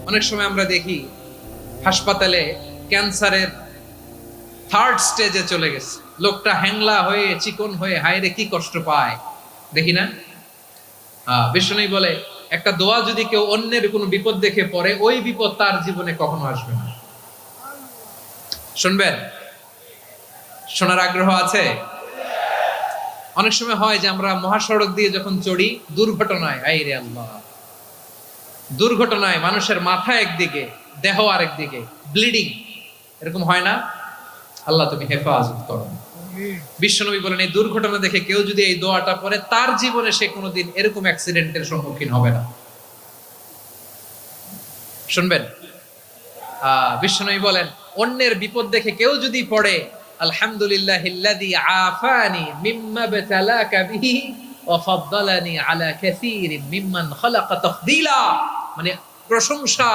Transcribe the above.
অনেক সময় আমরা দেখি হাসপাতালে ক্যান্সারের থার্ড স্টেজে চলে গেছে, লোকটা হ্যাংলা হয়ে চিকন হয়ে হায়রে কি কষ্ট পায় দেখি না। বিষ্ণু বলে একটা দোয়া যদি কেউ অন্যের কোনো বিপদ দেখে পড়ে, ওই বিপদ তার জীবনে কখনো আসবে না। শুনবেন? শোনার আগ্রহ আছে? অনেক সময় হয় যে আমরা মহাসড়ক দিয়ে যখন চড়ি, দুর্ঘটনায়, আইরে আল্লাহ, দুর্ঘটনায় মানুষের মাথা একদিকে, দেহ আরেকদিকে, ব্লিডিং, এরকম হয় না? আল্লাহ তুমি হেফাজত করো। বিশ্বনবী বলেন এই দুর্ঘটনা দেখে কেউ যদি এই দোয়াটা পড়ে, তার জীবনে সে কোনোদিন এরকম অ্যাক্সিডেন্টের সম্মুখীন হবে না। শুনবেন? বিশ্বনবী বলেন অন্যের বিপদ দেখে কেউ যদি পড়ে, আলহামদুলিল্লাহিল্লাযী আফানি মিম্মা বাতালাকা বিহি ওয়া ফাদ্দালানি আলা কাসীরিন মিম্মান খালাকা তাফদীলা, মানে প্রশংসা